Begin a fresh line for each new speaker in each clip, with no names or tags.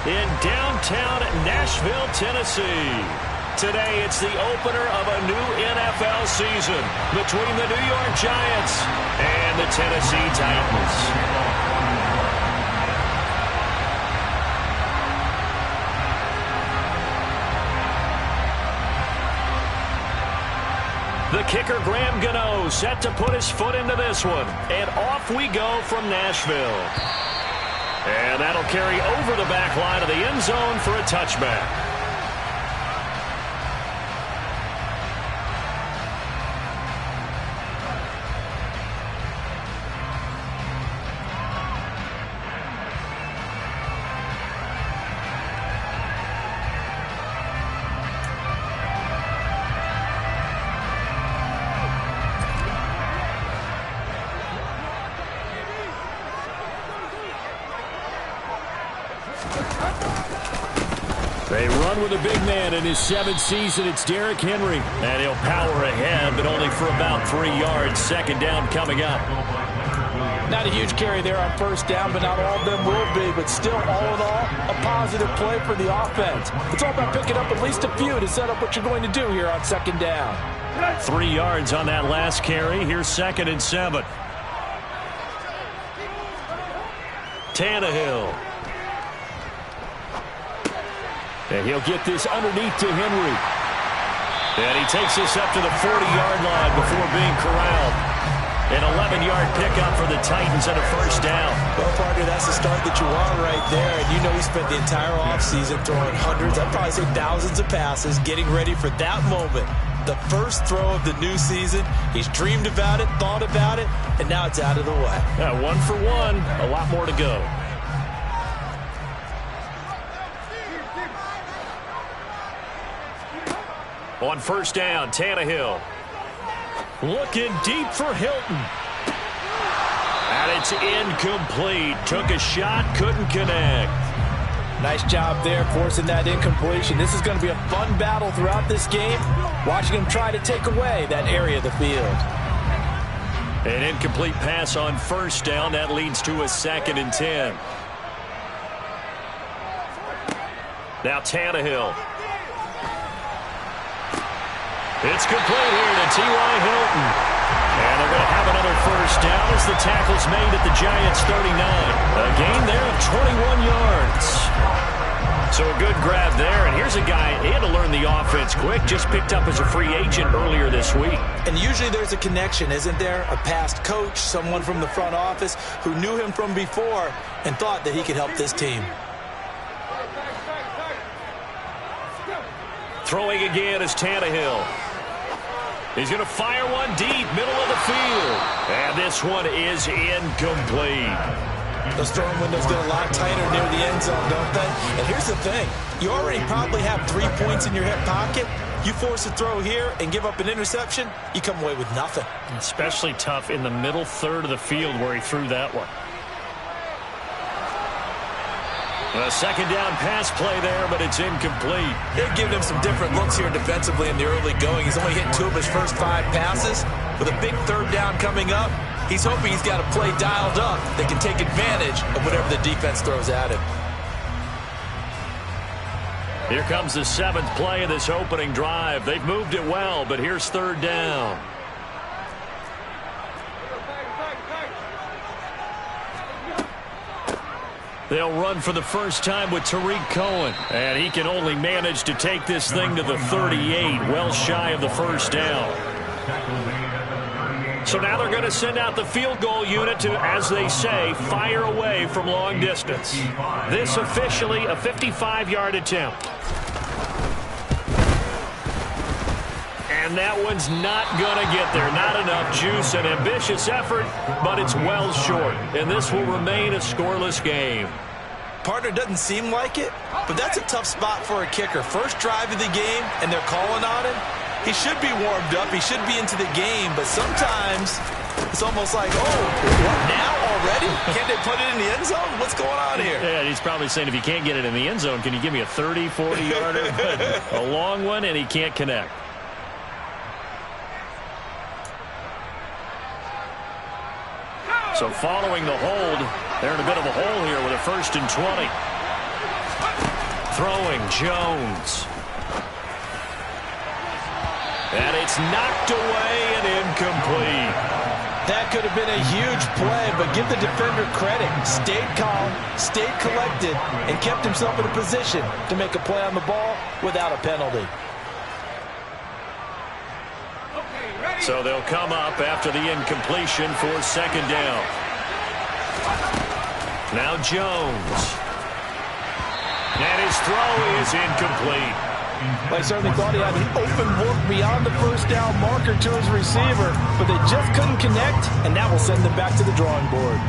in downtown Nashville, Tennessee. Today, it's the opener of a new NFL season between the New York Giants and the Tennessee Titans. The kicker, Graham Gano, set to put his foot into this one. And off we go from Nashville. And that'll carry over the back line of the end zone for a touchback. They run with a big man in his 7th season. It's Derrick Henry. And he'll power ahead, but only for about 3 yards. Second down coming up.
Not a huge carry there on first down, but not all of them will be. But still, all in all, a positive play for the offense. It's all about picking up at least a few to set up what you're going to do here on second down.
3 yards on that last carry. Here's 2nd and 7. Tannehill. And he'll get this underneath to Henry. And he takes this up to the 40-yard line before being corralled. An 11-yard pickup for the Titans and a first down.
Well, partner, that's the start that you want right there. And you know he spent the entire offseason throwing hundreds, I'd probably say thousands of passes, getting ready for that moment. The first throw of the new season. He's dreamed about it, thought about it, and now it's out of the way.
Yeah, 1 for 1, a lot more to go. On first down, Tannehill. Looking deep for Hilton. And it's incomplete. Took a shot, couldn't connect.
Nice job there forcing that incompletion. This is going to be a fun battle throughout this game. Watching him try to take away that area of the field.
An incomplete pass on first down. That leads to a 2nd and 10. Now Tannehill. It's complete here to T.Y. Hilton. And they're going to have another first down as the tackle's made at the Giants' 39. A gain there of 21 yards. So a good grab there. And here's a guy, he had to learn the offense quick, just picked up as a free agent earlier this week.
And usually there's a connection, isn't there? A past coach, someone from the front office who knew him from before and thought that he could help this team.
Throwing again is Tannehill. He's going to fire one deep, middle of the field. And this one is incomplete.
Those throwing windows get a lot tighter near the end zone, don't they? And here's the thing. You already probably have 3 points in your hip pocket. You force a throw here and give up an interception, you come away with nothing.
Especially tough in the middle third of the field where he threw that one. A second down pass play there, but it's incomplete.
They're giving him some different looks here defensively in the early going. He's only hit 2 of his first 5 passes. With a big third down coming up, he's hoping he's got a play dialed up that can take advantage of whatever the defense throws at him.
Here comes the 7th play of this opening drive. They've moved it well, but here's third down. They'll run for the first time with Tariq Cohen. And he can only manage to take this thing to the 38, well shy of the first down. So now they're going to send out the field goal unit to, as they say, fire away from long distance. This officially a 55-yard attempt. And that one's not going to get there. Not enough juice. An ambitious effort, but it's well short. And this will remain a scoreless game.
Partner, doesn't seem like it, but that's a tough spot for a kicker. First drive of the game, and they're calling on him. He should be warmed up. He should be into the game, but sometimes it's almost like, oh, what, now already? Can't they put it in the end zone? What's going on here?
Yeah, he's probably saying, if you can't get it in the end zone, can you give me a 30, 40-yarder? A long one, and he can't connect. So following the hold, they're in a bit of a hole here with a 1st and 20. Throwing, Jones. And it's knocked away and incomplete.
That could have been a huge play, but give the defender credit. Stayed calm, stayed collected, and kept himself in a position to make a play on the ball without a penalty.
So they'll come up after the incompletion for second down. Now Jones. And his throw is incomplete.
Well, he certainly thought he had an open look beyond the first down marker to his receiver, but they just couldn't connect, and that will send them back to the drawing board.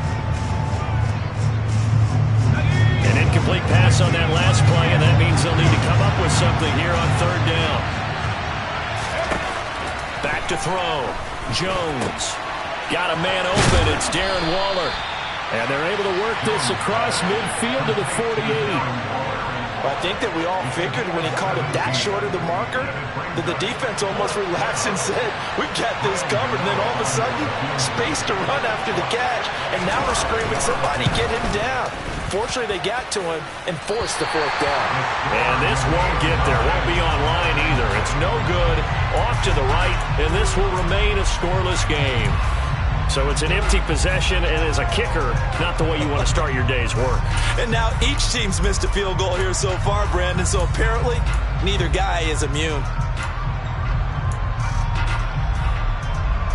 An incomplete pass on that last play, and that means they'll need to come up with something here on third down. Back to throw. Jones. Got a man open. It's Darren Waller. And they're able to work this across midfield to the 48.
I think that we all figured when he caught it that short of the marker that the defense almost relaxed and said, we got this covered. And then all of a sudden, space to run after the catch. And now we're screaming, somebody get him down. Fortunately, they got to him and forced the fourth down.
And this won't get there. Won't be online either. It's no good. Off to the right, and this will remain a scoreless game. So it's an empty possession, and as a kicker, not the way you want to start your day's work.
And now each team's missed a field goal here so far, Brandon, so apparently neither guy is immune.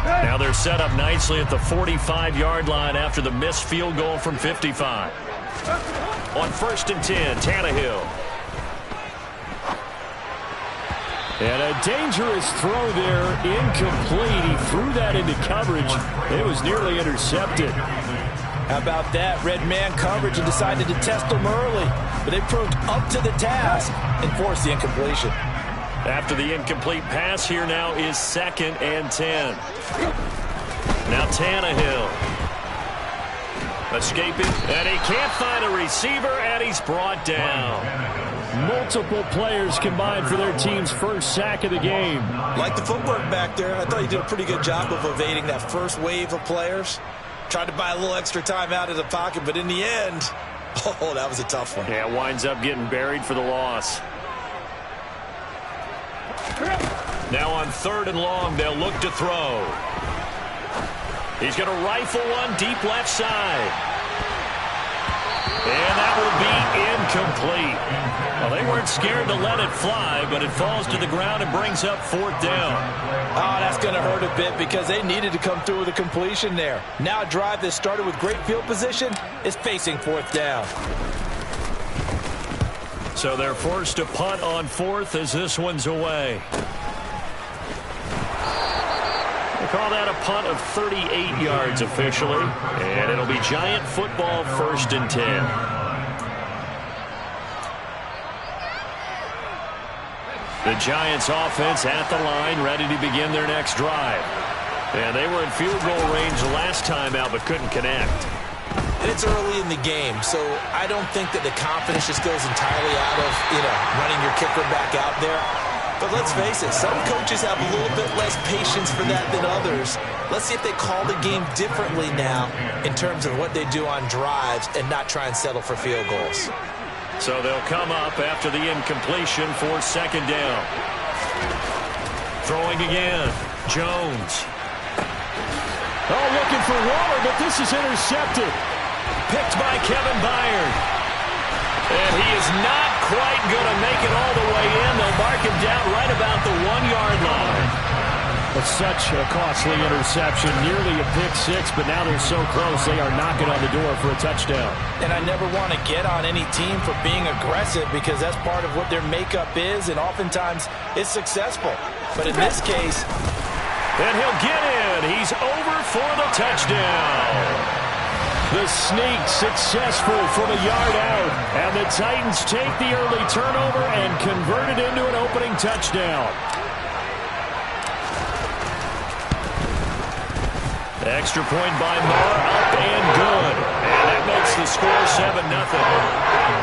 Now they're set up nicely at the 45-yard line after the missed field goal from 55. On 1st and 10, Tannehill. And a dangerous throw there, incomplete. He threw that into coverage. It was nearly intercepted.
How about that? Red man coverage and decided to test them early. But they proved up to the task and forced the incompletion.
After the incomplete pass, here now is 2nd and 10. Now Tannehill. Escaping, and he can't find a receiver, and he's brought down. Multiple players combined for their team's first sack of the game.
Like the footwork back there, I thought he did a pretty good job of evading that first wave of players. Tried to buy a little extra time out of the pocket, but in the end, oh, that was a tough one.
Yeah, winds up getting buried for the loss. Now on 3rd and long, they'll look to throw. He's going to rifle one deep left side. And that will be incomplete. Well, they weren't scared to let it fly, but it falls to the ground and brings up 4th down.
Oh, that's going to hurt a bit because they needed to come through with a completion there. Now a drive that started with great field position is facing 4th down.
So they're forced to punt on 4th as this one's away. Call that a punt of 38 yards officially, and it'll be Giant football 1st and 10. The Giants offense at the line, ready to begin their next drive. And they were in field goal range last time out, but couldn't connect.
And it's early in the game, so I don't think that the confidence just goes entirely out of, running your kicker back out there. But let's face it, some coaches have a little bit less patience for that than others. Let's see if they call the game differently now in terms of what they do on drives and not try and settle for field goals.
So they'll come up after the incompletion for 2nd down. Throwing again, Jones. Oh, looking for Waller, but this is intercepted. Picked by Kevin Byard. And he is not quite going to make it all the way in. They'll mark him down right about the 1-yard line. It's such a costly interception, nearly a pick six, but now they're so close they are knocking on the door for a touchdown.
And I never want to get on any team for being aggressive because that's part of what their makeup is, and oftentimes it's successful. But in this case...
And he'll get in. He's over for the touchdown. The sneak successful from a yard out. And the Titans take the early turnover and convert it into an opening touchdown. Extra point by Marr, up and good. And that makes the score 7-0.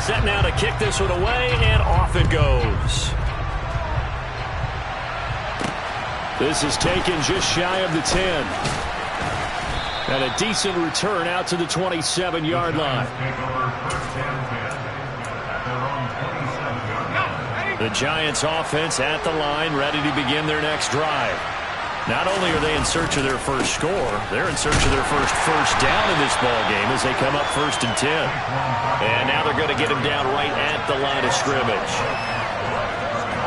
Set now to kick this one away, and off it goes. This is taken just shy of the 10. And a decent return out to the 27-yard line. The Giants offense at the line, ready to begin their next drive. Not only are they in search of their first score, they're in search of their first down in this ball game as they come up 1st and 10. And now they're going to get him down right at the line of scrimmage.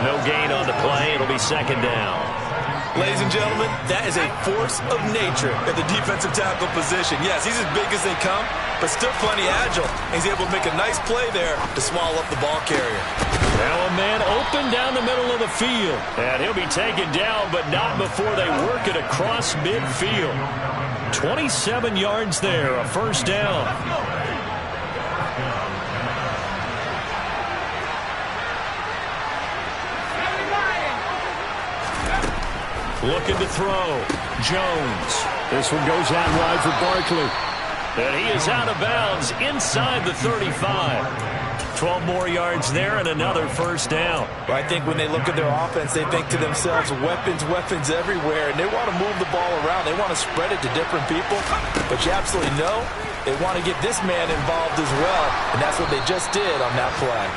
No gain on the play. It'll be 2nd down.
Ladies and gentlemen, that is a force of nature at the defensive tackle position. Yes, he's as big as they come, but still plenty agile. He's able to make a nice play there to swallow up the ball carrier.
Now a man open down the middle of the field. And he'll be taken down, but not before they work it across midfield. 27 yards there, a 1st down. Looking to throw. Jones. This one goes out wide for Barkley. And he is out of bounds inside the 35. 12 more yards there and another 1st down.
I think when they look at their offense, they think to themselves, weapons everywhere, and they want to move the ball around. They want to spread it to different people, but you absolutely know they want to get this man involved as well, and that's what they just did on that play.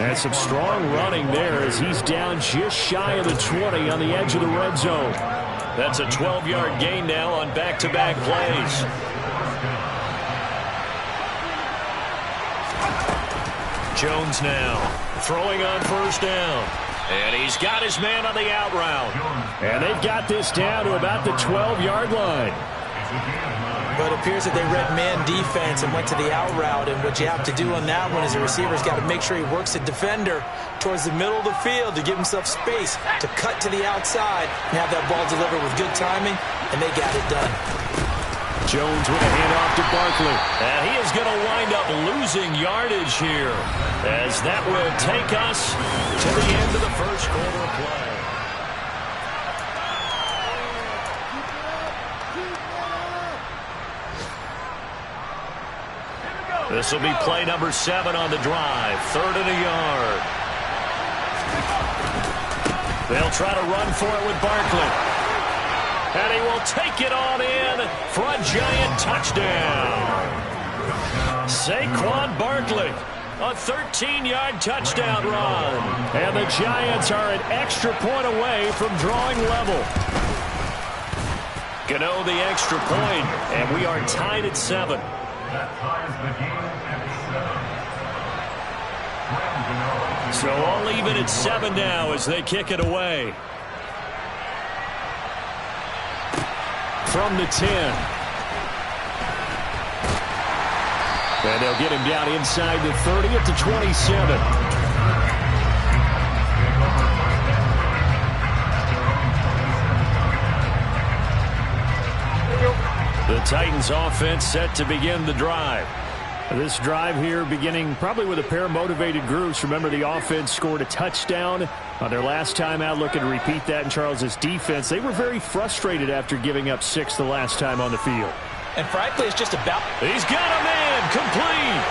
And some strong running there as he's down just shy of the 20 on the edge of the red zone. That's a 12-yard gain now on back-to-back plays. Jones now throwing on 1st down. And he's got his man on the out route. And they've got this down to about the 12-yard line.
But it appears that they read man defense and went to the out route. And what you have to do on that one is the receiver's got to make sure he works the defender towards the middle of the field to give himself space to cut to the outside and have that ball delivered with good timing, and they got it done.
Jones with a handoff to Barkley. And he is going to wind up losing yardage here as that will take us to the end of the 1st quarter of play. This will be play number 7 on the drive. 3rd and a yard. They'll try to run for it with Barkley. And he will take it on in for a Giant touchdown. Saquon Barkley, a 13-yard touchdown run. And the Giants are an extra point away from drawing level. Gano the extra point, and we are tied at 7. So all even at 7 now as they kick it away. From the 10. And they'll get him down inside the 30 at the 27. The Titans offense set to begin the drive. This drive here beginning probably with a pair of motivated groups. Remember, the offense scored a touchdown on their last time out. Looking to repeat that in Charles's defense. They were very frustrated after giving up 6 the last time on the field.
And frankly, it's just about...
He's got a man complete.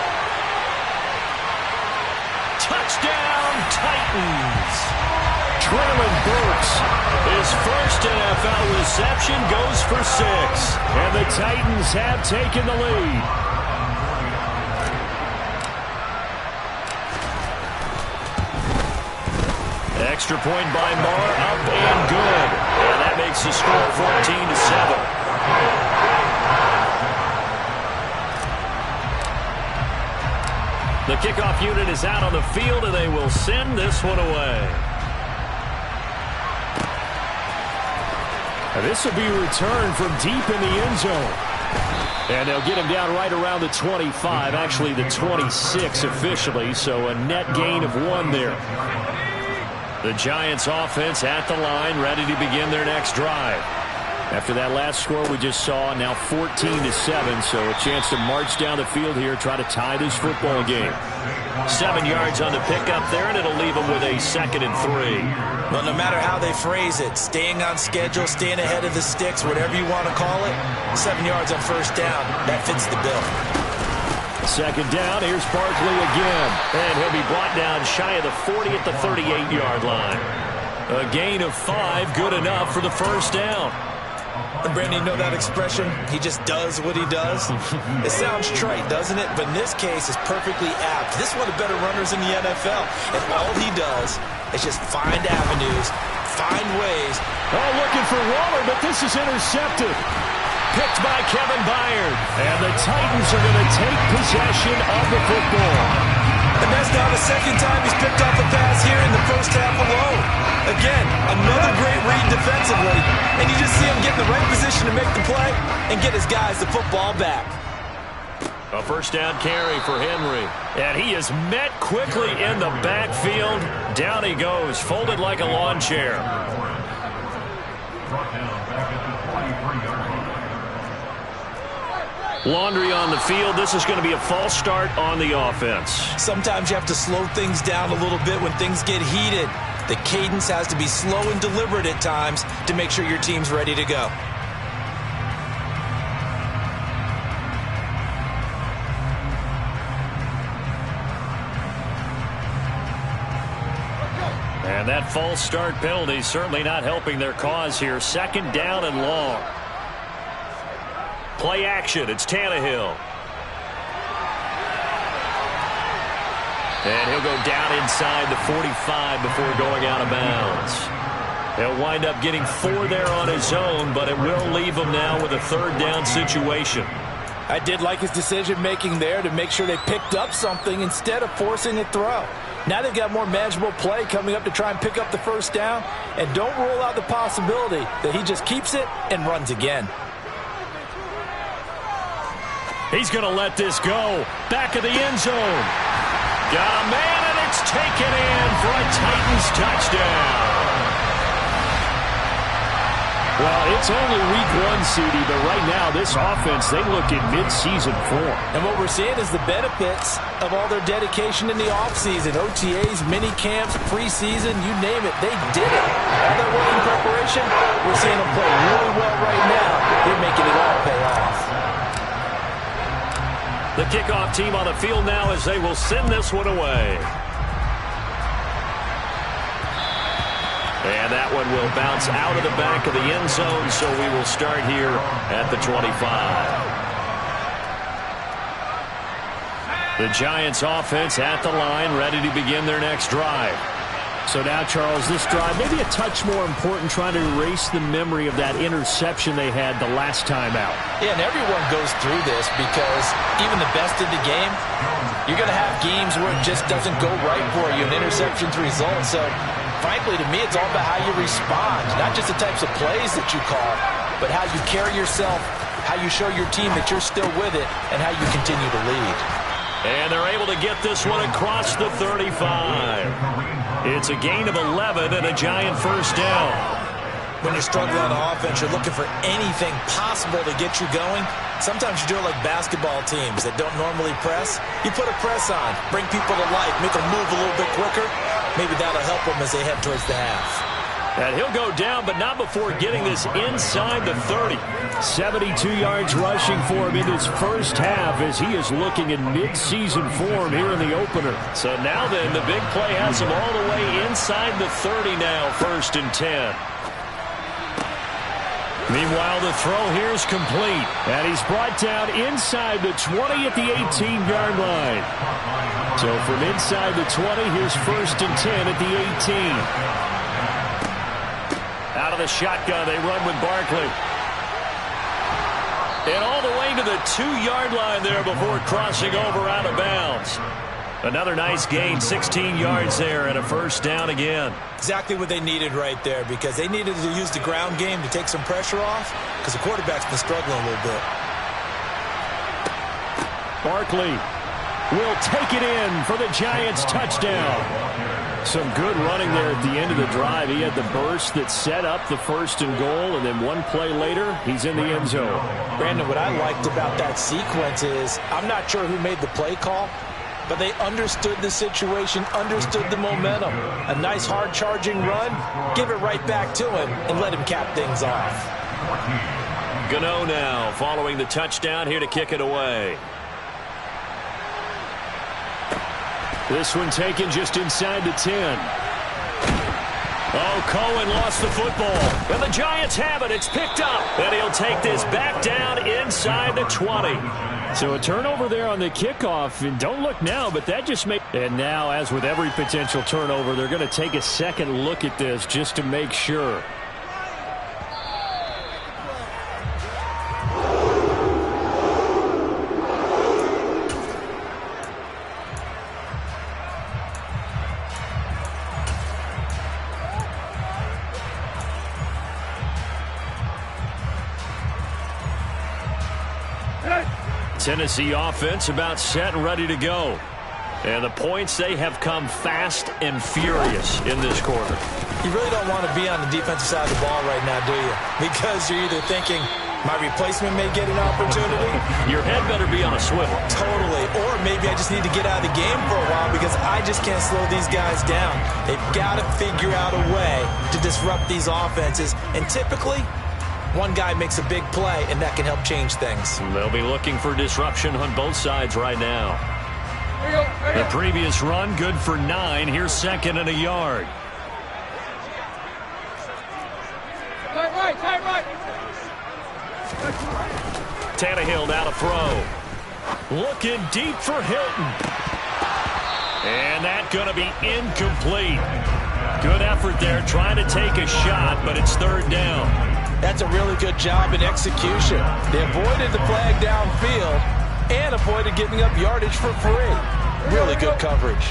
Touchdown, Titans. Traylon Burks, his first NFL reception goes for 6. And the Titans have taken the lead. Extra point by Marr, up and good. And that makes the score 14-7. The kickoff unit is out on the field, and they will send this one away. And this will be returned from deep in the end zone. And they'll get him down right around the 25, actually the 26 officially, so a net gain of 1 there. The Giants offense at the line, ready to begin their next drive. After that last score we just saw, now 14-7, so a chance to march down the field here, try to tie this football game. 7 yards on the pickup there, and it'll leave them with a 2nd and 3.
Well, no matter how they phrase it, staying on schedule, staying ahead of the sticks, whatever you want to call it, 7 yards on 1st down, that fits the bill.
2nd down, here's Barkley again. And he'll be brought down shy of the 40 at the 38-yard line. A gain of 5, good enough for the 1st down.
Brandon, you know that expression? He just does what he does? It sounds trite, doesn't it? But in this case, it's perfectly apt. This is one of the better runners in the NFL. And all he does is just find avenues, find ways.
Oh, looking for Waller, but this is intercepted. Picked by Kevin Byard. And the Titans are going to take possession of the football.
And that's now the second time he's picked off a pass here in the first half alone. Again, another great read defensively. And you just see him get in the right position to make the play and get his guys the football back.
A first down carry for Henry. And he is met quickly in the backfield. Down he goes, folded like a lawn chair. Laundry on the field. This is going to be a false start on the offense.
Sometimes you have to slow things down a little bit when things get heated. The cadence has to be slow and deliberate at times to make sure your team's ready to go.
And that false start penalty certainly not helping their cause here. Second down and long. Play action. It's Tannehill. And he'll go down inside the 45 before going out of bounds. He'll wind up getting 4 there on his own, but it will leave him now with a third down situation.
I did like his decision-making there to make sure they picked up something instead of forcing a throw. Now they've got more manageable play coming up to try and pick up the first down, and don't rule out the possibility that he just keeps it and runs again.
He's going to let this go. Back of the end zone. Got a man, and it's taken in for a Titans touchdown. Well, it's only week 1, CD, but right now this offense, they look in mid-season form.
And what we're seeing is the benefits of all their dedication in the offseason. OTAs, mini camps, preseason, you name it, they did it. All that work in preparation, we're seeing them play really well right now. They're making it all pay off.
The kickoff team on the field now as they will send this one away. And that one will bounce out of the back of the end zone, so we will start here at the 25. The Giants offense at the line, ready to begin their next drive.
So now, Charles, this drive maybe a touch more important, trying to erase the memory of that interception they had the last time out.
Yeah, and everyone goes through this because even the best in the game, you're going to have games where it just doesn't go right for you, and interceptions result. So, frankly, to me, it's all about how you respond, not just the types of plays that you call, but how you carry yourself, how you show your team that you're still with it, and how you continue to lead.
And they're able to get this one across the 35. It's a gain of 11 and a Giant first down.
When you're struggling on offense, you're looking for anything possible to get you going. Sometimes you do it like basketball teams that don't normally press. You put a press on, bring people to life, make them move a little bit quicker. Maybe that'll help them as they head towards the half.
And he'll go down, but not before getting this inside the 30.
72 yards rushing for him in his first half as he is looking in mid-season form here in the opener.
So now then, the big play has him all the way inside the 30 now, 1st and 10. Meanwhile, the throw here is complete.
And he's brought down inside the 20 at the 18-yard line. So from inside the 20, here's 1st and 10 at the 18.
Out of the shotgun, they run with Barkley. And all the way to the 2-yard line there before crossing over out of bounds. Another nice gain, 16 yards there, and a first down again.
Exactly what they needed right there, because they needed to use the ground game to take some pressure off, because the quarterback's been struggling a little bit.
Barkley will take it in for the Giants touchdown. Some good running there at the end of the drive. He had the burst that set up the 1st and goal, and then one play later, he's in the end zone.
Brandon, what I liked about that sequence is I'm not sure who made the play call, but they understood the situation, understood the momentum. A nice hard-charging run, give it right back to him, and let him cap things off.
Gano now following the touchdown here to kick it away.
This one taken just inside the 10.
Oh, Cohen lost the football. And the Giants have it. It's picked up. And he'll take this back down inside the 20.
So a turnover there on the kickoff. And don't look now, but that just made... And now, as with every potential turnover, they're going to take a second look at this just to make sure.
Tennessee offense about set and ready to go. And the points, they have come fast and furious in this quarter.
You really don't want to be on the defensive side of the ball right now, do you? Because you're either thinking, my replacement may get an opportunity.
Your head better be on a swivel.
Totally. Or maybe I just need to get out of the game for a while because I just can't slow these guys down. They've got to figure out a way to disrupt these offenses. And typically, one guy makes a big play, and that can help change things.
They'll be looking for disruption on both sides right now. The previous run, good for 9. Here's second and a yard. Tannehill now to throw. Looking deep for Hilton. And that's going to be incomplete. Good effort there trying to take a shot, but it's third down.
That's a really good job in execution. They avoided the flag downfield and avoided giving up yardage for free. Really good coverage.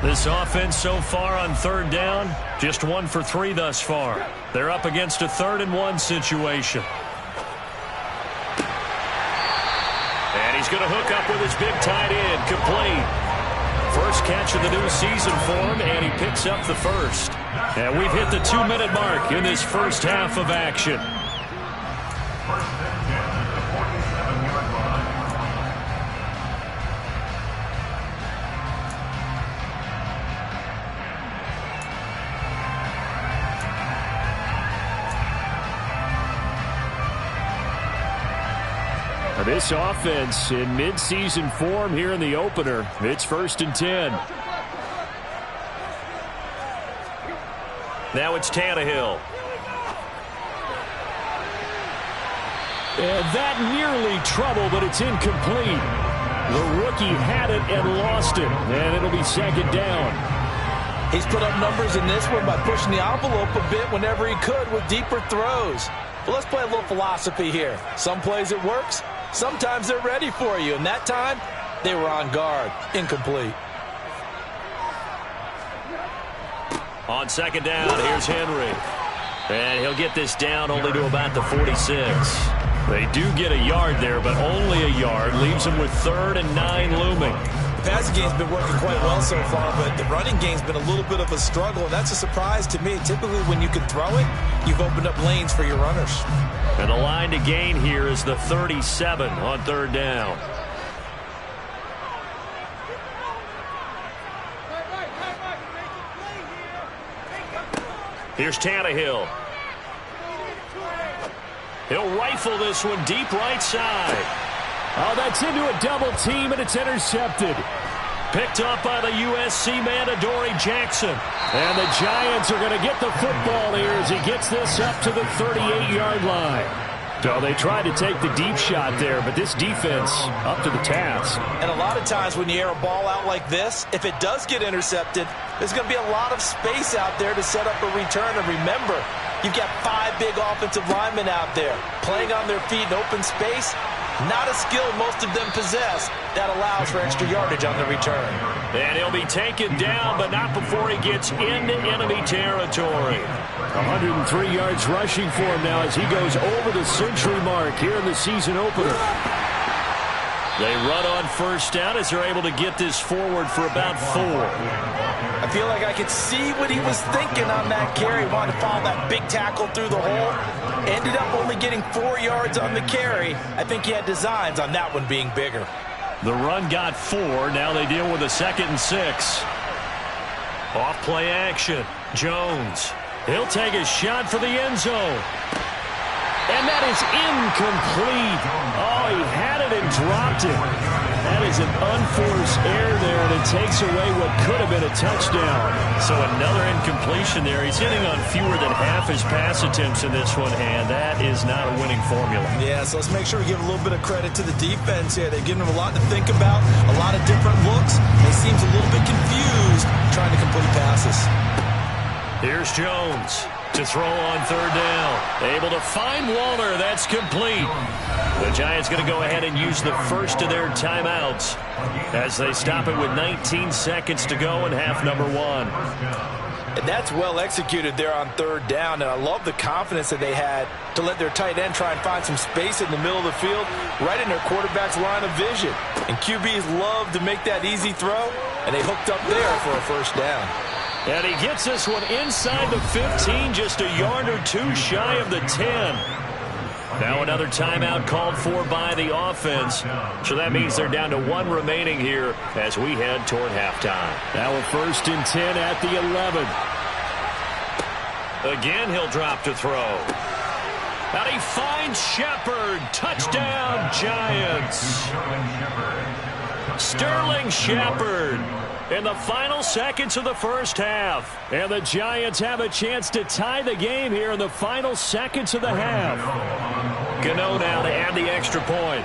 This offense so far on third down, just 1 for 3 thus far. They're up against a 3rd and 1 situation. And he's going to hook up with his big tight end, complete. First catch of the new season for him, and he picks up the first. And we've hit the 2-minute mark in this first half of action.
This offense in midseason form here in the opener. It's 1st and 10.
Now it's Tannehill.
And that nearly trouble, but it's incomplete. The rookie had it and lost it, and it'll be second down.
He's put up numbers in this one by pushing the envelope a bit whenever he could with deeper throws. But let's play a little philosophy here. Some plays it works. Sometimes they're ready for you, and that time, they were on guard. Incomplete.
On second down, here's Henry. And he'll get this down only to about the 46. They do get a yard there, but only a yard. Leaves them with 3rd and 9 looming.
The passing game's been working quite well so far, but the running game's been a little bit of a struggle, and that's a surprise to me. Typically, when you can throw it, you've opened up lanes for your runners.
And the line to gain here is the 37 on third down. Here's Tannehill. He'll rifle this one deep right side.
Oh, that's into a double team, and it's intercepted.
Picked up by the USC man, Adoree Jackson.
And the Giants are going to get the football here as he gets this up to the 38-yard line. So they tried to take the deep shot there, but this defense up to the task.
And a lot of times when you air a ball out like this, if it does get intercepted, there's going to be a lot of space out there to set up a return. And remember, you've got 5 big offensive linemen out there playing on their feet in open space. Not a skill most of them possess that allows for extra yardage on the return.
And he'll be taken down, but not before he gets into enemy territory.
103 yards rushing for him now as he goes over the century mark here in the season opener.
They run on first down as they're able to get this forward for about 4.
I feel like I could see what he was thinking on that carry. Wanted to follow that big tackle through the hole. Ended up only getting 4 yards on the carry. I think he had designs on that one being bigger.
The run got 4. Now they deal with a 2nd and 6. Off play action. Jones. He'll take a shot for the end zone.
And that is incomplete. Oh, he had it went and dropped it. That is an unforced error there, and it takes away what could have been a touchdown.
So another incompletion there. He's hitting on fewer than half his pass attempts in this one, and that is not a winning formula.
Yeah, so let's make sure we give a little bit of credit to the defense here. They've given him a lot to think about, a lot of different looks. He seems a little bit confused trying to complete passes.
Here's Jones to throw on third down. Able to find Waller. That's complete. The Giants going to go ahead and use the first of their timeouts as they stop it with 19 seconds to go in half number one.
And that's well executed there on third down, and I love the confidence that they had to let their tight end try and find some space in the middle of the field, right in their quarterback's line of vision. And QBs love to make that easy throw, and they hooked up there for a first down.
And he gets this one inside the 15, just a yard or two shy of the 10. Now another timeout called for by the offense. So that means they're down to one remaining here as we head toward halftime.
Now a 1st and 10 at the 11.
Again, he'll drop to throw. And he finds Shepard. Touchdown, Giants. Sterling Shepard in the final seconds of the first half.
And the Giants have a chance to tie the game here in the final seconds of the half.
Gano now to add the extra point.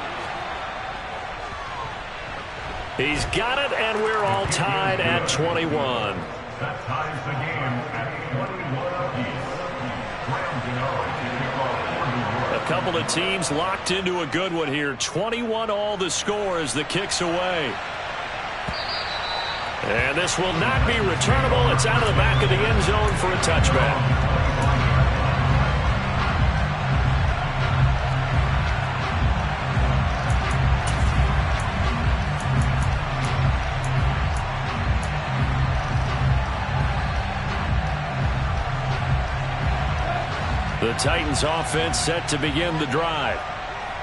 He's got it, and we're all tied at 21.
That ties the game at 21 apiece.
A couple of teams locked into a good one here. 21 all the score as the kick's away. And this will not be returnable. It's out of the back of the end zone for a touchback. The Titans offense set to begin the drive.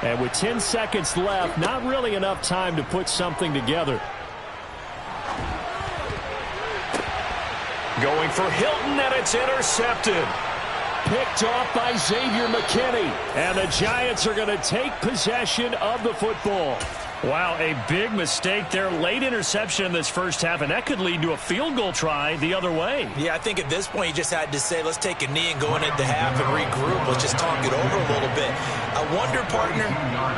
And with 10 seconds left, not really enough time to put something together.
Going for Hilton, and it's intercepted.
Picked off by Xavier McKinney. And the Giants are going to take possession of the football.
Wow, a big mistake there. Late interception in this first half, and that could lead to a field goal try the other way.
Yeah, I think at this point you just had to say, let's take a knee and go into the half and regroup. Let's just talk it over a little bit. I wonder, partner,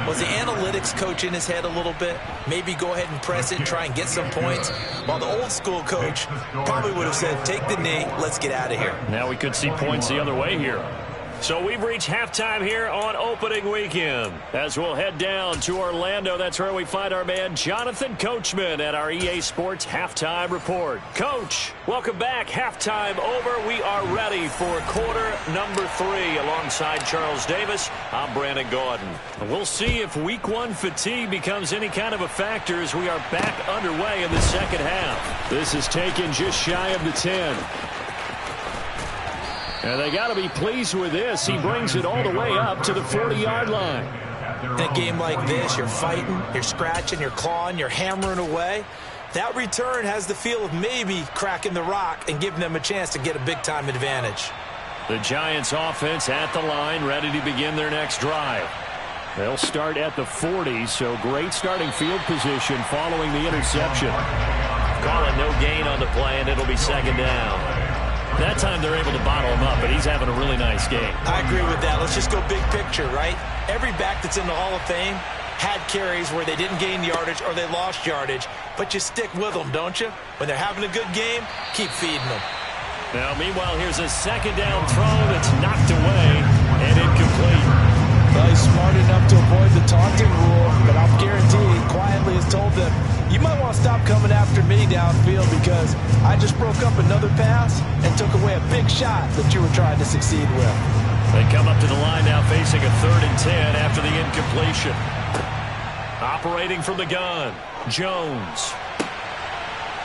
was the analytics coach in his head a little bit? Maybe go ahead and press it and try and get some points. While the old school coach probably would have said, take the knee, let's get out of here.
Now we could see points the other way here. So we've reached halftime here on opening weekend. As we'll head down to Orlando, that's where we find our man Jonathan Coachman at our EA Sports Halftime Report. Coach, welcome back. Halftime over. We are ready for quarter number 3 alongside Charles Davis. I'm Brandon Gaudin. And we'll see if week 1 fatigue becomes any kind of a factor as we are back underway in the second half.
This is taken just shy of the 10. And they got to be pleased with this. He brings it all the way up to the 40-yard line.
In a game like this, you're fighting, you're scratching, you're clawing, you're hammering away. That return has the feel of maybe cracking the rock and giving them a chance to get a big-time advantage.
The Giants offense at the line, ready to begin their next drive.
They'll start at the 40, so great starting field position following the interception.
Call it no gain on the play, and it'll be second down. That time they're able to bottle him up, but he's having a really nice game.
I agree with that. Let's just go big picture, right? Every back that's in the Hall of Fame had carries where they didn't gain yardage or they lost yardage, but you stick with them, don't you? When they're having a good game, keep feeding them.
Now, meanwhile, here's a second down throw that's knocked away and incomplete.
Well, he's smart enough to avoid the taunting rule, but I'm guaranteed he quietly has told them, you might want to stop coming after me downfield because I just broke up another pass and took away a big shot that you were trying to succeed with.
They come up to the line now facing a 3rd and 10 after the incompletion. Operating from the gun, Jones.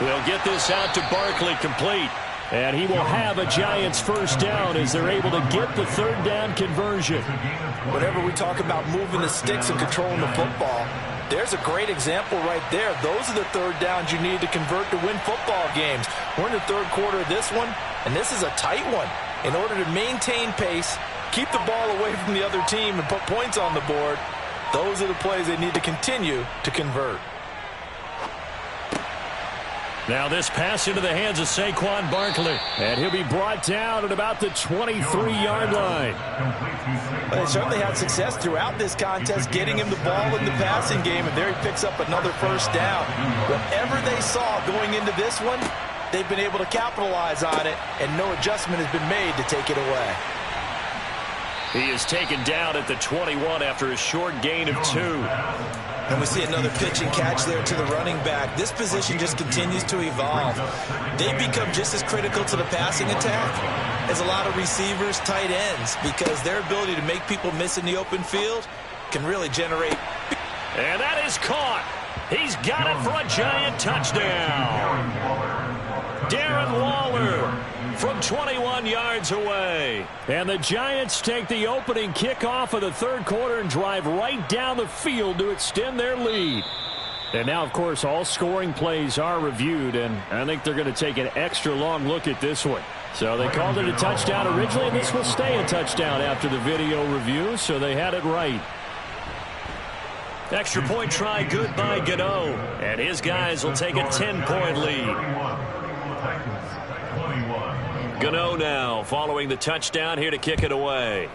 They'll get this out to Barkley, complete.
And he will have a Giants first down as they're able to get the 3rd down conversion.
Whenever we talk about moving the sticks and controlling the football, there's a great example right there. Those are the 3rd downs you need to convert to win football games. We're in the 3rd quarter of this one, and this is a tight one. In order to maintain pace, keep the ball away from the other team, and put points on the board, Those are the plays they need to continue to convert.
Now this pass into the hands of Saquon Barkley.
And he'll be brought down at about the 23-yard line.
They certainly had success throughout this contest getting him the ball in the passing game, and there he picks up another first down. Whatever they saw going into this one, they've been able to capitalize on it, and no adjustment has been made to take it away.
He is taken down at the 21 after a short gain of 2.
And we see another pitch and catch there to the running back. This position just continues to evolve. They become just as critical to the passing attack as a lot of receivers, tight ends, because their ability to make people miss in the open field can really generate.
And that is caught. He's got it for a Giant touchdown. Darren Waller from 21 yards away.
And the Giants take the opening kickoff of the third quarter and drive right down the field to extend their lead. And now, of course, all scoring plays are reviewed, and I think they're going to take an extra long look at this one. So they called it a touchdown originally, and this will stay a touchdown after the video review, so they had it right.
Extra point try good by Gano, and his guys will take a 10-point lead. Gano now following the touchdown here to kick it away.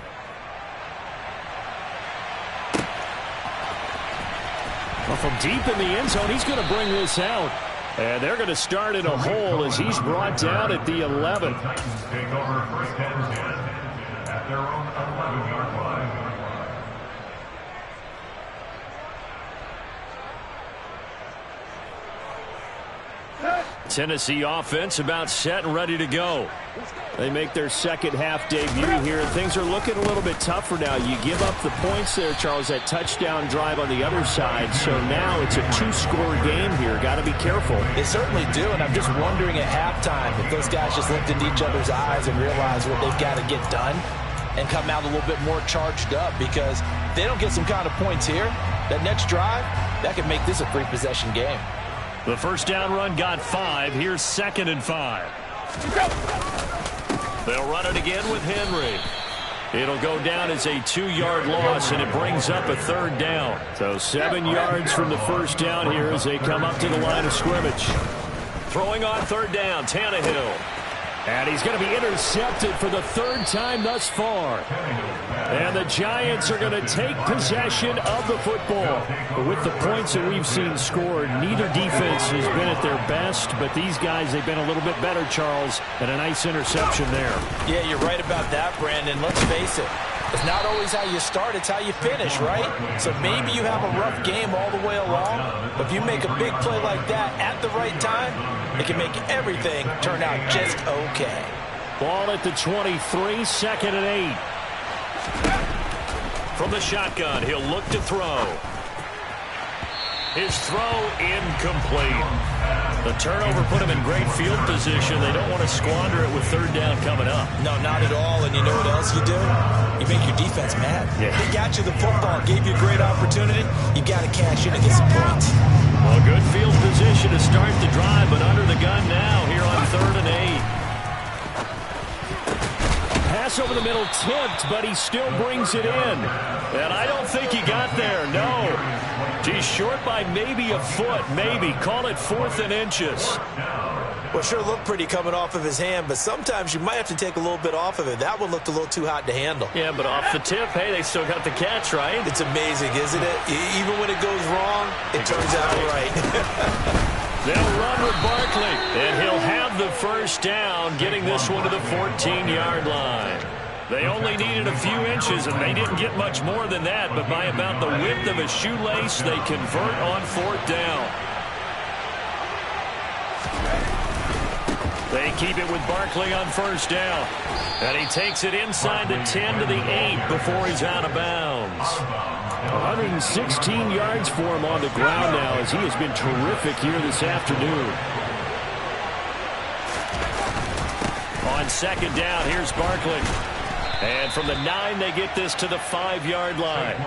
Well, from deep in the end zone, he's going to bring this out. And they're going to start in a hole as he's brought down at the 11.
Take over first and 10 at their own 11-yard line.
Tennessee offense about set and ready to go.
They make their second half debut here, and things are looking a little bit tougher now. You give up the points there, Charles, that touchdown drive on the other side. So now it's a two-score game here. Got to be careful.
They certainly do, and I'm just wondering at halftime if those guys just looked into each other's eyes and realized what they've got to get done and come out a little bit more charged up, because if they don't get some kind of points here, that next drive, that could make this a three-possession game.
The first down run got 5. Here's 2nd and 5. They'll run it again with Henry. It'll go down as a 2-yard loss, and it brings up a 3rd down.
So 7 yards from the first down here as they come up to the line of scrimmage.
Throwing on 3rd down, Tannehill.
And he's going to be intercepted for the 3rd time thus far. And the Giants are going to take possession of the football. But with the points that we've seen scored, neither defense has been at their best. But these guys, they've been a little bit better, Charles, and a nice interception there.
Yeah, you're right about that, Brandon. Let's face it. It's not always how you start, it's how you finish, right? So maybe you have a rough game all the way along, but if you make a big play like that at the right time, it can make everything turn out just okay.
Ball at the 23, 2nd and 8.
From the shotgun, he'll look to throw. His throw incomplete. The turnover put him in great field position. They don't want to squander it with 3rd down coming up.
No, not at all. And you know what else you do? You make your defense mad.
Yeah.
They got you the football, gave you a great opportunity. You got to cash in and get some points.
Well, good field position to start the drive, but under the gun now here on 3rd and 8.
Pass over the middle tipped, but he still brings it in.
And I don't think he got there, no. He's short by maybe a foot, maybe. Call it 4th and inches.
Well, sure looked pretty coming off of his hand, but sometimes you might have to take a little bit off of it. That one looked a little too hot to handle.
Yeah, but off the tip, hey, they still got the catch, right?
It's amazing, isn't it? Even when it goes wrong, it turns out right.
They'll run with Barkley, and he'll have the first down, getting this one to the 14-yard line. They only needed a few inches, and they didn't get much more than that, but by about the width of a shoelace, they convert on 4th down. They keep it with Barkley on 1st down, and he takes it inside the 10 to the 8 before he's out of bounds.
116 yards for him on the ground now, as he has been terrific here this afternoon.
On 2nd down, here's Barkley. And from the 9, they get this to the 5-yard line.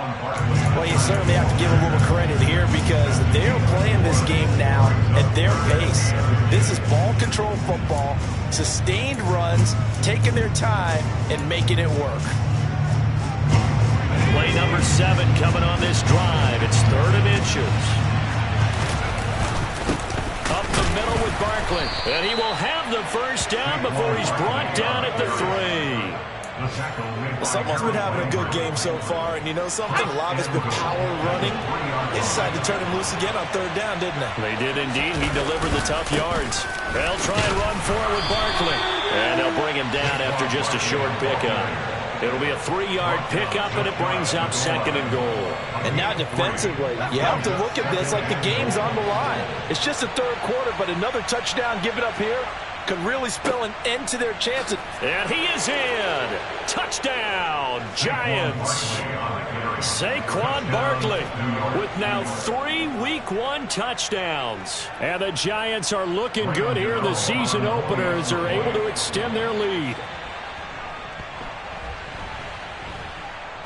Well, you certainly have to give a little credit here, because they're playing this game now at their pace. This is ball control football, sustained runs, taking their time and making it work.
Play number 7 coming on this drive. It's 3rd and inches. Up the middle with Barkley. And he will have the first down before he's brought down at the 3.
Someone's been having a good game so far, and you know something? A lot has been power running. They decided to turn him loose again on 3rd down, didn't they?
They did indeed. He delivered the tough yards. They'll try and run for it with Barkley. And they'll bring him down after just a short pickup. It'll be a 3-yard pickup, and it brings up 2nd and goal.
And now defensively, you have to look at this like the game's on the line. It's just the 3rd quarter, but another touchdown given up here could really spell an end to their chances.
And he is in. Touchdown, Giants. Saquon Barkley with now 3 Week 1 touchdowns. And the Giants are looking good here in the season opener as they're able to extend their lead.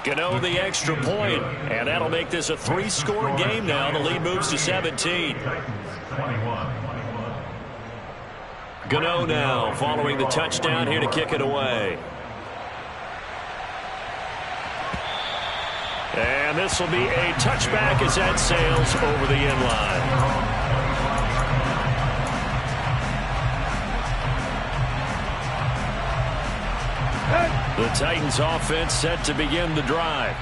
Gano the extra point, and that'll make this a 3-score game now. The lead moves to 17. Gano now following the touchdown here to kick it away. And this will be a touchback as that sails over the end line. The Titans offense set to begin the drive.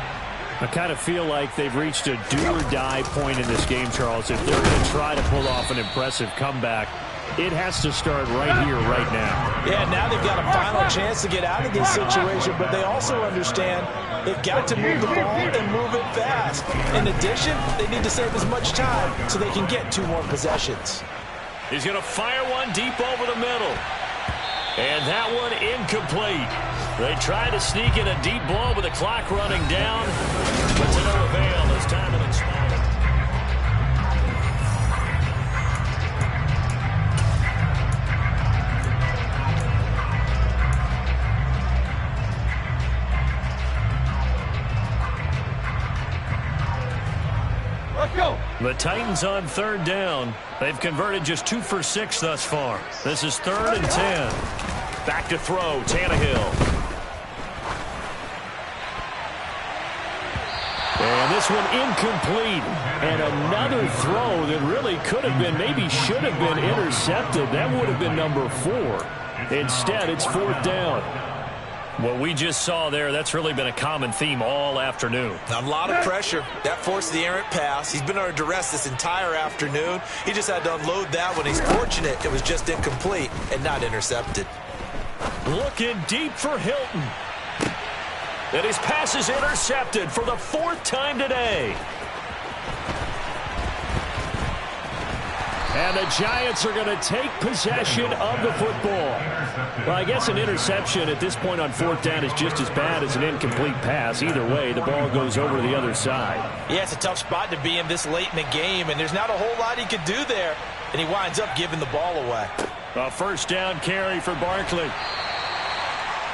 I kind of feel like they've reached a do-or-die point in this game, Charles. If they're going to try to pull off an impressive comeback, it has to start right here, right now.
Yeah, now they've got a final chance to get out of this situation, but they also understand they've got to move the ball and move it fast. In addition, they need to save as much time so they can get 2 more possessions.
He's going to fire one deep over the middle. And that one incomplete. They try to sneak in a deep blow with the clock running down, but to no avail as time will expire.
Let's go.
The Titans on 3rd down. They've converted just 2 for 6 thus far. This is 3rd and 10. Back to throw, Tannehill. And this one incomplete. And another throw that really could have been, maybe should have been intercepted. That would have been number 4. Instead, it's 4th down. What we just saw there, that's really been a common theme all afternoon.
A lot of pressure. That forced the errant pass. He's been under duress this entire afternoon. He just had to unload that one. He's fortunate it was just incomplete and not intercepted.
Looking deep for Hilton. And his pass is intercepted for the 4th time today. And the Giants are going to take possession of the football. Well, I guess an interception at this point on 4th down is just as bad as an incomplete pass. Either way, the ball goes over to the other side.
Yeah, it's a tough spot to be in this late in the game, and there's not a whole lot he could do there. And he winds up giving the ball away.
A 1st down carry for Barkley.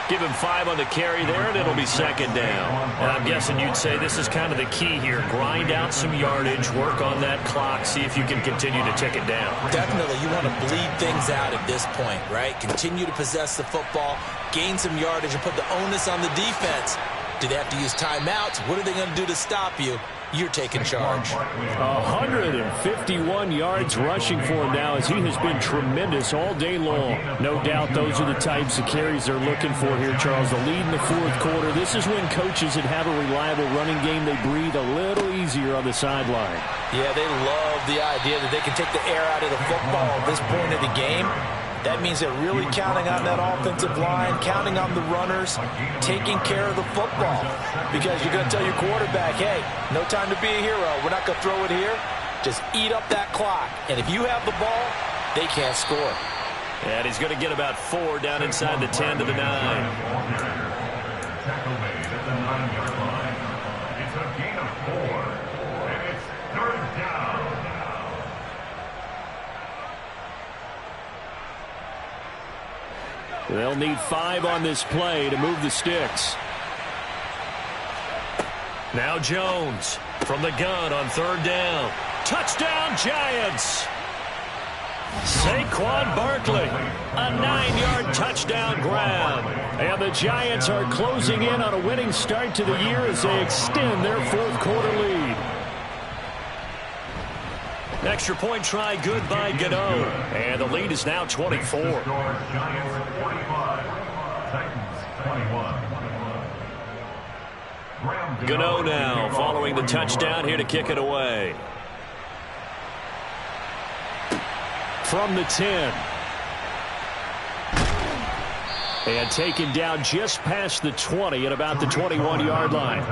Give him 5 on the carry there, and it'll be 2nd down. And I'm guessing you'd say this is kind of the key here. Grind out some yardage, work on that clock, see if you can continue to tick it down.
Definitely, you want to bleed things out at this point, right? Continue to possess the football, gain some yardage, and put the onus on the defense. Do they have to use timeouts? What are they going to do to stop you? You're taking charge.
151 yards rushing for him now as he has been tremendous all day long. No doubt those are the types of carries they're looking for here, Charles. The lead in the 4th quarter. This is when coaches that have a reliable running game, they breathe a little easier on the sideline.
Yeah, they love the idea that they can take the air out of the football at this point of the game. That means they're really counting on that offensive line, counting on the runners, taking care of the football. Because you're going to tell your quarterback, hey, no time to be a hero. We're not going to throw it here. Just eat up that clock. And if you have the ball, they can't score.
And he's going to get about 4 down inside the 10 to the 9.
Tackle made at the 9-yard line. It's a gain of 4. And it's 3rd down.
They'll need 5 on this play to move the sticks.
Now Jones from the gun on 3rd down. Touchdown, Giants! Saquon Barkley, a 9-yard touchdown grab. And the Giants are closing in on a winning start to the year as they extend their fourth-quarter lead. Extra point try good by Gano. And the lead is now 24.
Giants 45, Titans 21.
Gano now following the touchdown here to kick it away. From the 10. And taken down just past the 20 at about the 21-yard line.
The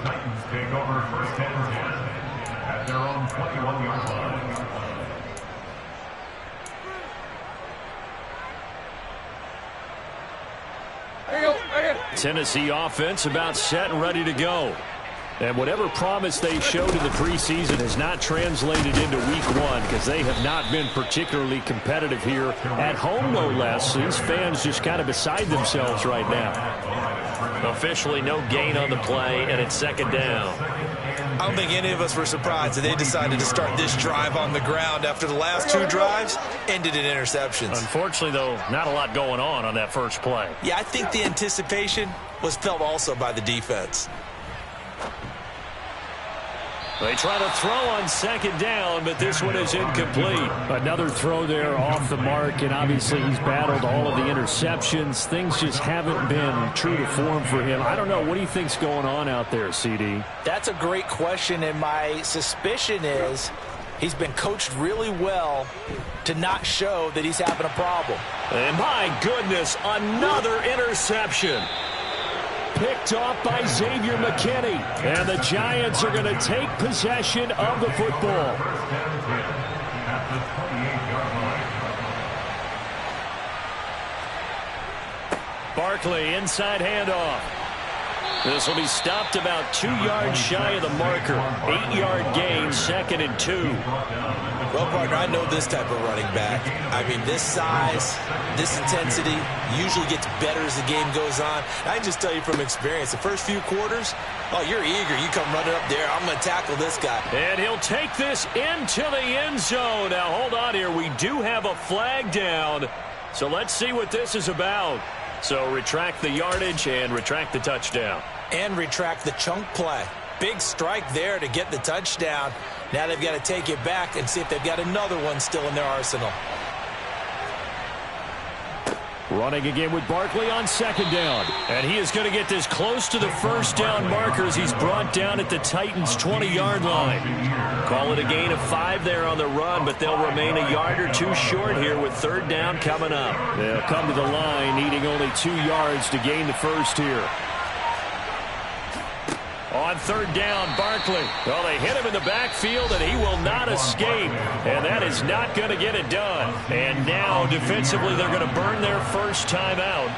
Titans take over first and 10 at their own 21-yard line.
Tennessee offense about set and ready to go. And whatever promise they showed in the preseason has not translated into week one because they have not been particularly competitive here at home, no less. These fans just kind of beside themselves right now. Officially no gain on the play, and it's second down.
I don't think any of us were surprised that they decided to start this drive on the ground after the last two drives ended in interceptions.
Unfortunately, though, not a lot going on that first play.
Yeah, I think the anticipation was felt also by the defense.
They try to throw on second down, but this one is incomplete.
Another throw there off the mark, and obviously he's battled all of the interceptions. Things just haven't been true to form for him. I don't know. What do you think's going on out there, CD?
That's a great question, and my suspicion is he's been coached really well to not show that he's having a problem.
And my goodness, another interception. Picked off by Xavier McKinney. And the Giants are going to take possession of the football. Barkley, inside handoff. This will be stopped about 2 yards shy of the marker. 8-yard gain, 2nd and 2.
Well, partner, I know this type of running back. I mean, this size, this intensity usually gets better as the game goes on. I can just tell you from experience, the first few quarters, oh, you're eager. You come running up there. I'm going to tackle this guy.
And he'll take this into the end zone. Now, hold on here. We do have a flag down. So let's see what this is about. So retract the yardage and retract the touchdown.
And retract the chunk play. Big strike there to get the touchdown. Now they've got to take it back and see if they've got another one still in their arsenal.
Running again with Barkley on second down. And he is going to get this close to the first down markers. He's brought down at the Titans' 20-yard line. Call it a gain of 5 there on the run, but they'll remain a yard or 2 short here with third down coming up. They'll come to the line needing only 2 yards to gain the first here. On third down, Barkley. Well, they hit him in the backfield, and he will not escape. And that is not going to get it done. And now, defensively, they're going to burn their first time out.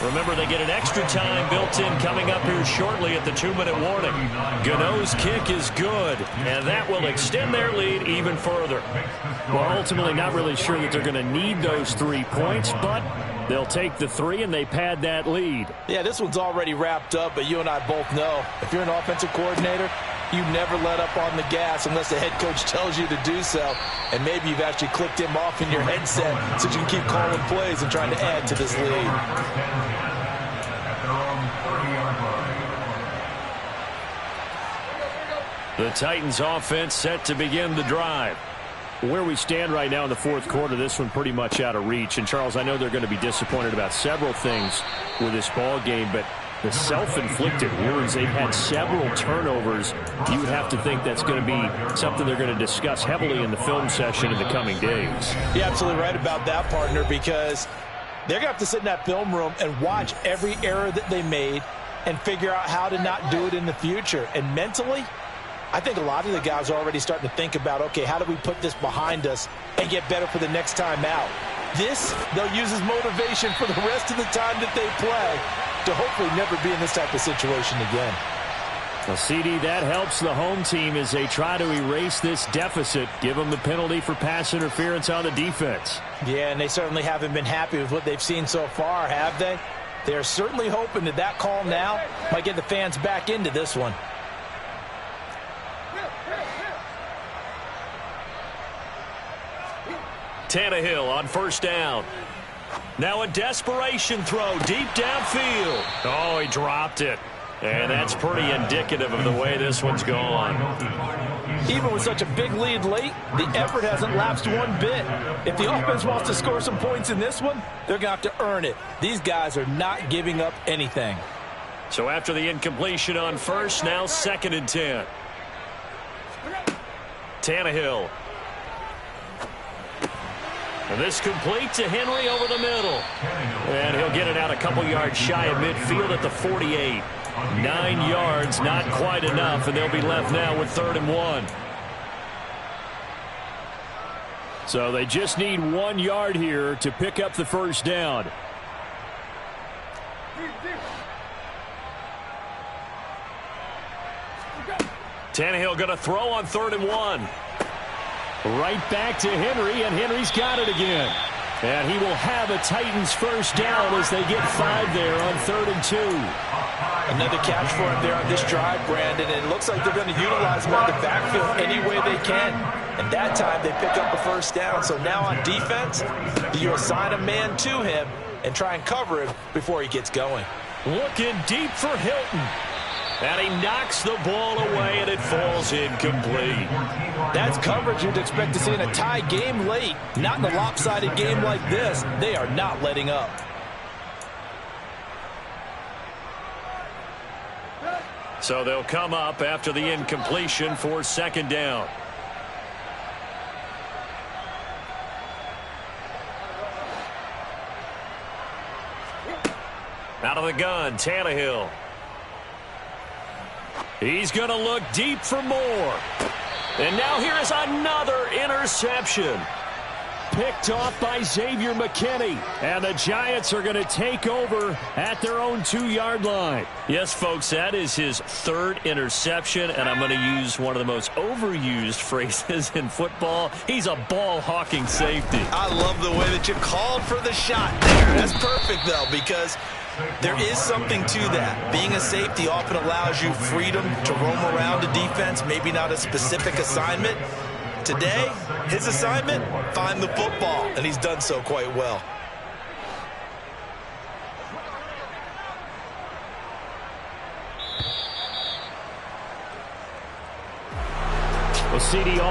Remember, they get an extra time built in coming up here shortly at the 2-minute warning. Gano's kick is good, and that will extend their lead even further.
Well, ultimately, not really sure that they're going to need those 3 points, but they'll take the 3 and they pad that lead.
Yeah, this one's already wrapped up, but you and I both know if you're an offensive coordinator, you never let up on the gas unless the head coach tells you to do so. And maybe you've actually clicked him off in your headset so you can keep calling plays and trying to add to this lead.
The Titans offense set to begin the drive.
Where we stand right now in the fourth quarter, this one pretty much out of reach. And, Charles, I know they're going to be disappointed about several things with this ball game, but the self-inflicted wounds, they've had several turnovers. You would have to think that's going to be something they're going to discuss heavily in the film session in the coming days.
You're absolutely right about that, partner, because they're going to have to sit in that film room and watch every error that they made and figure out how to not do it in the future. And mentally, I think a lot of the guys are already starting to think about, okay, how do we put this behind us and get better for the next time out? This, they'll use as motivation for the rest of the time that they play to hopefully never be in this type of situation again.
Well, CD, that helps the home team as they try to erase this deficit, give them the penalty for pass interference on the defense.
Yeah, and they certainly haven't been happy with what they've seen so far, have they? They're certainly hoping that that call now might get the fans back into this one.
Tannehill on first down. Now a desperation throw deep downfield. Oh, he dropped it. And that's pretty indicative of the way this one's gone.
Even with such a big lead late, the effort hasn't lapsed one bit. If the offense wants to score some points in this one, they're going to have to earn it. These guys are not giving up anything.
So after the incompletion on first, now 2nd and 10. Tannehill. And this complete to Henry over the middle. And he'll get it out a couple yards shy of midfield at the 48. 9 yards, not quite enough, and they'll be left now with 3rd and 1.
So they just need 1 yard here to pick up the first down.
Tannehill going to throw on 3rd and 1.
Right back to Henry, and Henry's got it again. And he will have a Titans first down as they get 5 there on 3rd and 2.
Another catch for him there on this drive, Brandon, and it looks like they're going to utilize him on the backfield any way they can. And that time they pick up a first down. So now on defense, you assign a man to him and try and cover him before he gets going.
Looking deep for Hilton. And he knocks the ball away, and it falls incomplete.
That's coverage you'd expect to see in a tie game late. Not in a lopsided game like this. They are not letting up.
So they'll come up after the incompletion for 2nd down. Out of the gun, Tannehill. He's going to look deep for more. And now here is another interception.
Picked off by Xavier McKinney. And the Giants are going to take over at their own 2-yard line.
Yes, folks, that is his 3rd interception, and I'm going to use one of the most overused phrases in football. He's a ball-hawking safety.
I love the way that you called for the shot there. That's perfect, though, because there is something to that. Being a safety often allows you freedom to roam around a defense, maybe not a specific assignment. Today, his assignment, find the football, and he's done so quite well.
Well, CD, all